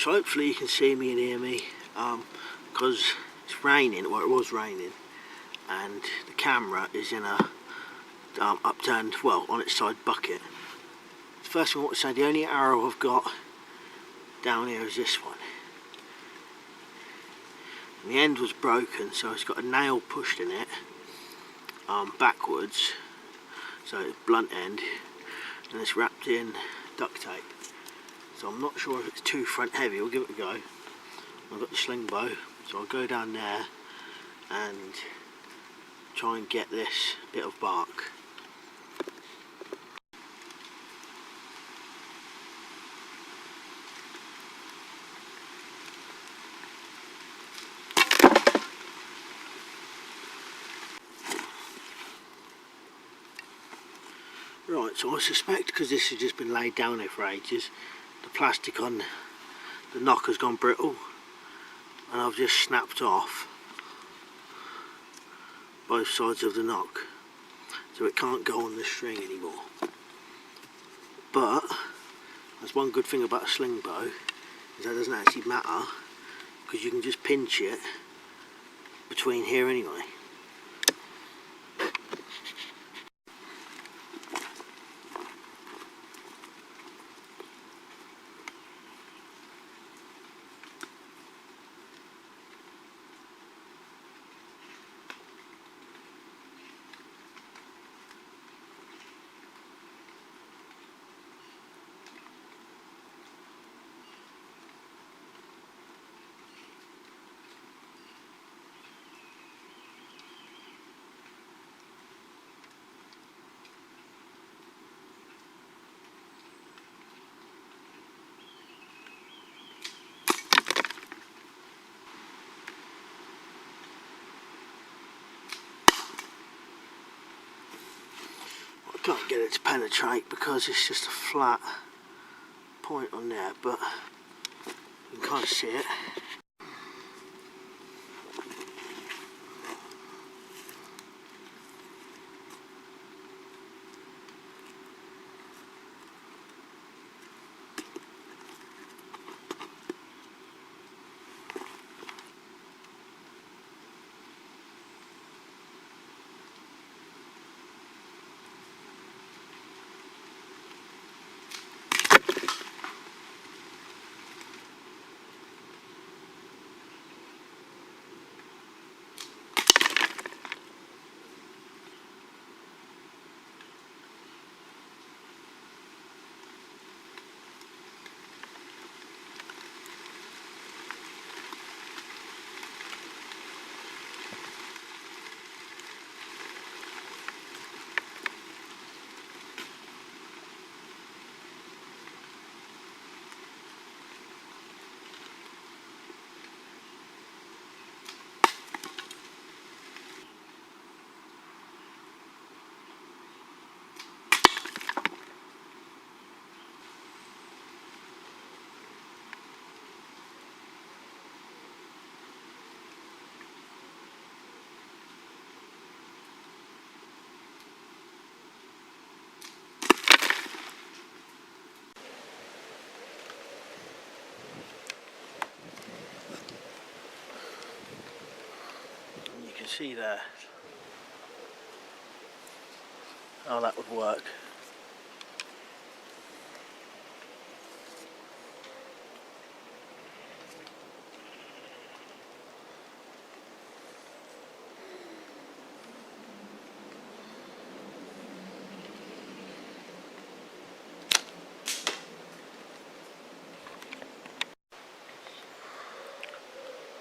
so hopefully you can see me and hear me, because it's raining, well it was raining, and the camera is in a upturned, well, on its side bucket. The first thing I want to say, the only arrow I've got down here is this one. And the end was broken, so it's got a nail pushed in it, backwards, so it's blunt end, and it's wrapped in duct tape. So I'm not sure if it's too front heavy. We'll give it a go. I've got the sling bow, so I'll go down there and try and get this bit of bark. Right, so I suspect, because this has just been laid down there for ages, the plastic on the knock has gone brittle, and I've just snapped off both sides of the knock, so it can't go on the string anymore. But that's one good thing about a sling bow, is that doesn't actually matter, because you can just pinch it between here anyway. I can't get it to penetrate because it's just a flat point on there, but you can kind of see it. You can see there how that would work.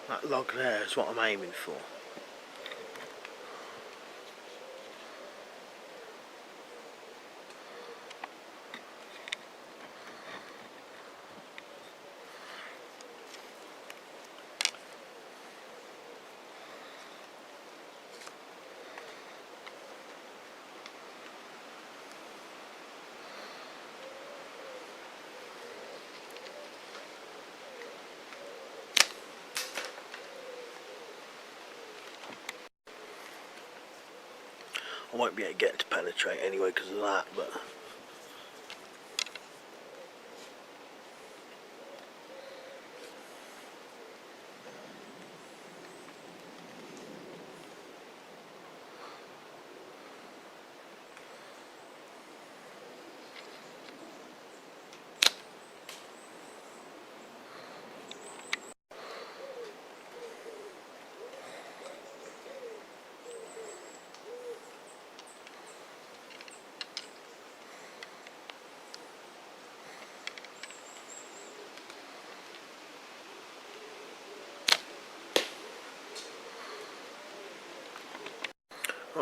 That log there is what I'm aiming for. I won't be able to get it to penetrate anyway because of that, but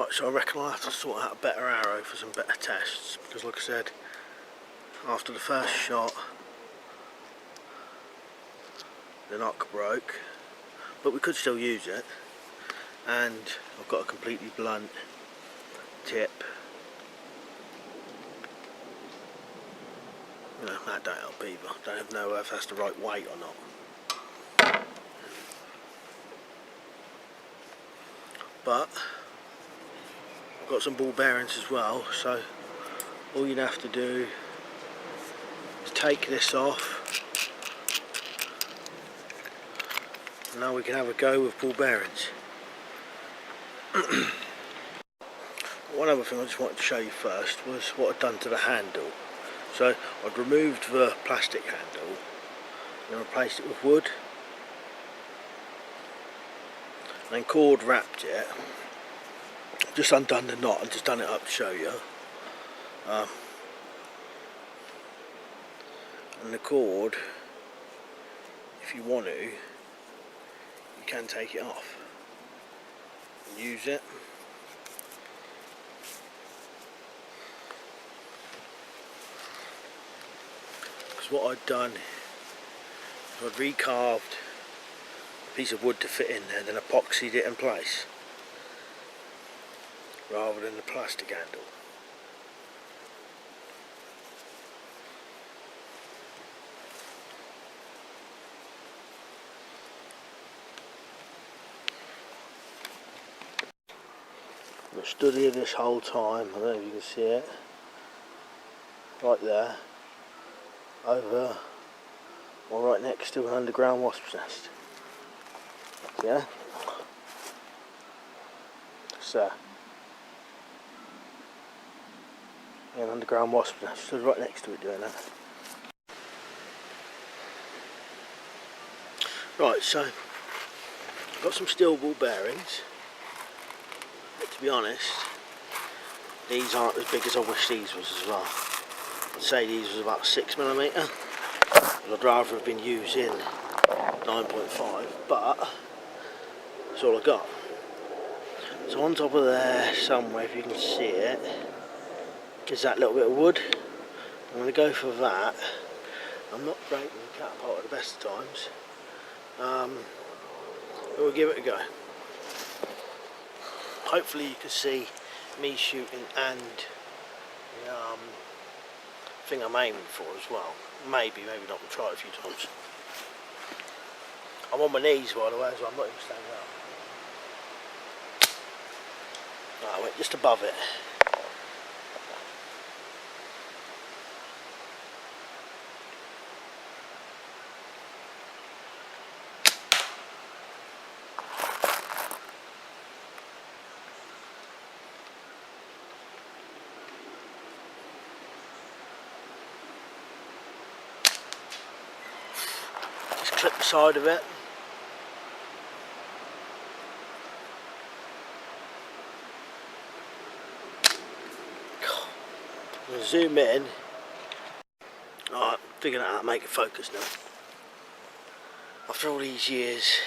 Right, so I reckon I'll have to sort out a better arrow for some better tests, because like I said, after the first shot the knock broke, but we could still use it, and I've got a completely blunt tip. No, that don't help either. Don't even know if that's the right weight or not. But I've got some ball bearings as well, so all you'd have to do is take this off. And now we can have a go with ball bearings. One other thing I just wanted to show you first was what I'd done to the handle. So I'd removed the plastic handle and replaced it with wood, and then cord wrapped it. Just undone the knot and just done it up to show you. And the cord, if you want to, you can take it off and use it. Because what I'd done is I'd recarved a piece of wood to fit in there, then epoxied it in place rather than the plastic handle. I've stood here this whole time, I don't know if you can see it, right there, over, or right next to an underground wasp's nest. Yeah? So, an underground wasp's nest, stood right next to it doing that. Right, so, I've got some steel ball bearings. But to be honest, these aren't as big as I wish these was as well. I'd say these was about 6mm. I'd rather have been using 9.5, but that's all I got. So on top of there somewhere, if you can see it, is that little bit of wood. I'm going to go for that. I'm not breaking the catapult at the best of times. But we'll give it a go. Hopefully you can see me shooting and the thing I'm aiming for as well. Maybe not, we'll try it a few times. I'm on my knees by the way, so I'm not even standing up. I went just above it. Clip the side of it. I'm going to zoom in. Alright, figuring out how to make it focus now. After all these years.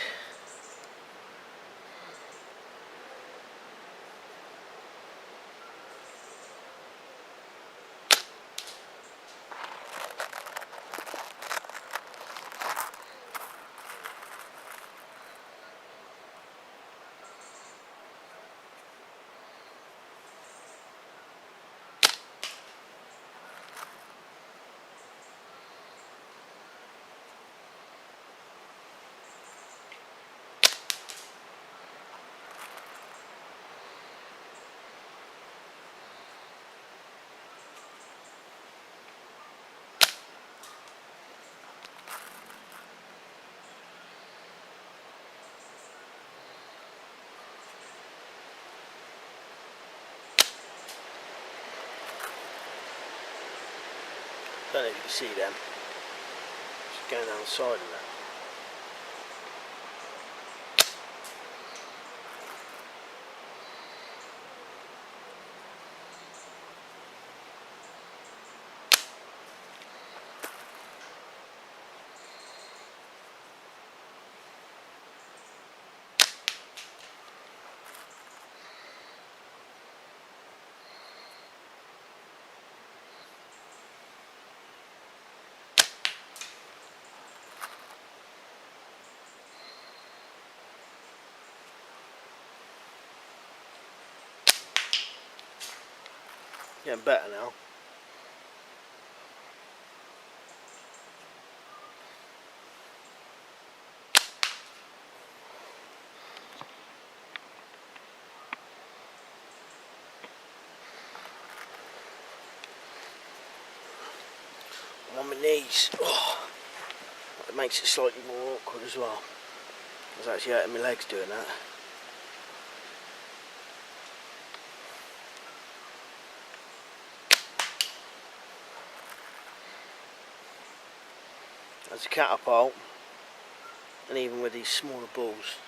Don't know if you can see them. Just going down the side of that. Getting better now. I'm on my knees. Oh, it makes it slightly more awkward as well. I was actually hurting my legs doing that. As a catapult, and even with these smaller balls,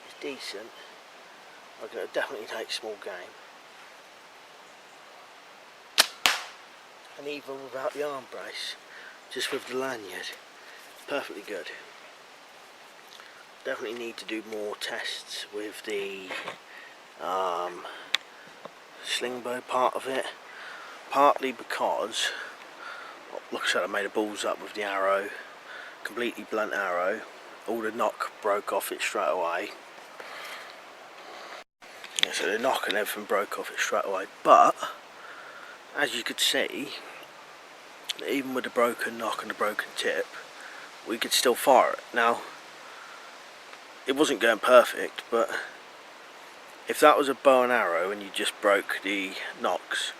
it's decent. I can definitely take small game. And even without the arm brace, just with the lanyard, perfectly good. Definitely need to do more tests with the slingbow part of it, partly because, like I said, I made a balls up with the arrow, completely blunt arrow, all the knock broke off it straight away. Yeah, so the knock and everything broke off it straight away, but as you could see, even with the broken knock and the broken tip, we could still fire it. Now, it wasn't going perfect, but if that was a bow and arrow and you just broke the nocks,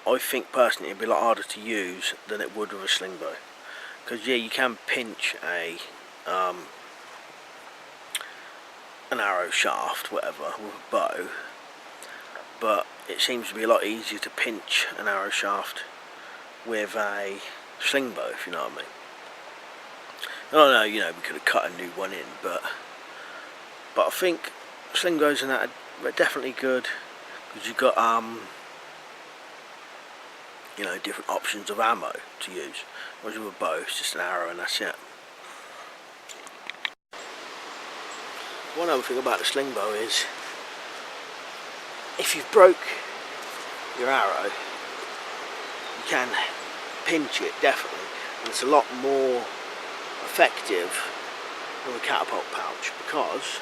I think personally it'd be a lot harder to use than it would with a sling bow. Because yeah, you can pinch an arrow shaft, whatever, with a bow, but it seems to be a lot easier to pinch an arrow shaft with a sling bow, if you know what I mean. I don't know, you know, we could have cut a new one in, but I think sling bows and that are definitely good, because you've got you know, different options of ammo to use. Whereas with a bow, it's just an arrow and that's it. One other thing about the sling bow is, if you've broke your arrow, you can pinch it, definitely, and it's a lot more effective with a catapult pouch, because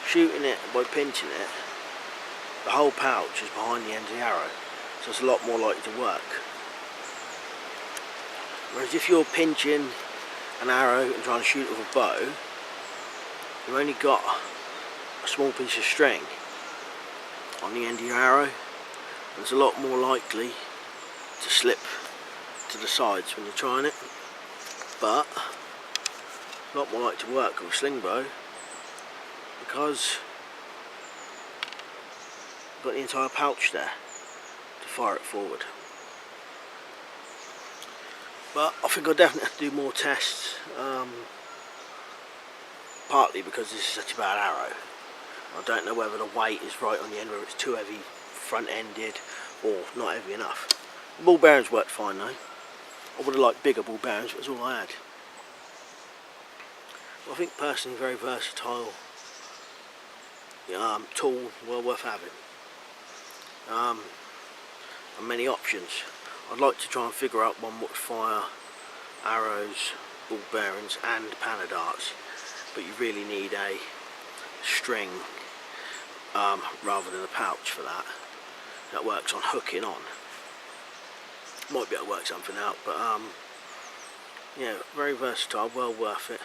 shooting it by pinching it, the whole pouch is behind the end of the arrow, so it's a lot more likely to work. Whereas if you're pinching an arrow and trying to shoot it with a bow, you've only got a small piece of string on the end of your arrow, and it's a lot more likely to slip to the sides when you're trying it, but a lot more likely to work with a sling bow, because you've got the entire pouch there to fire it forward. But I think I'll definitely have to do more tests, partly because this is such a bad arrow. I don't know whether the weight is right on the end, whether it's too heavy front-ended or not heavy enough. The ball bearings worked fine though. I would have liked bigger ball bearings, but that's all I had. I think personally very versatile tool, well worth having. And many options. I'd like to try and figure out one that would fire arrows, ball bearings and panna darts, but you really need a string rather than a pouch for that. That works on hooking on. Might be able to work something out, but yeah, very versatile, well worth it.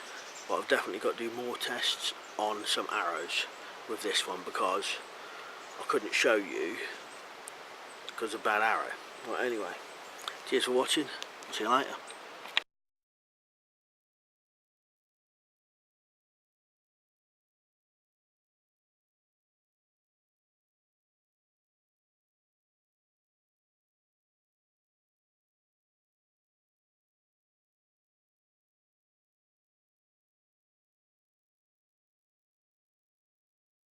But I've definitely got to do more tests on some arrows with this one, because I couldn't show you because of bad arrow. Well, anyway, cheers for watching. See you later.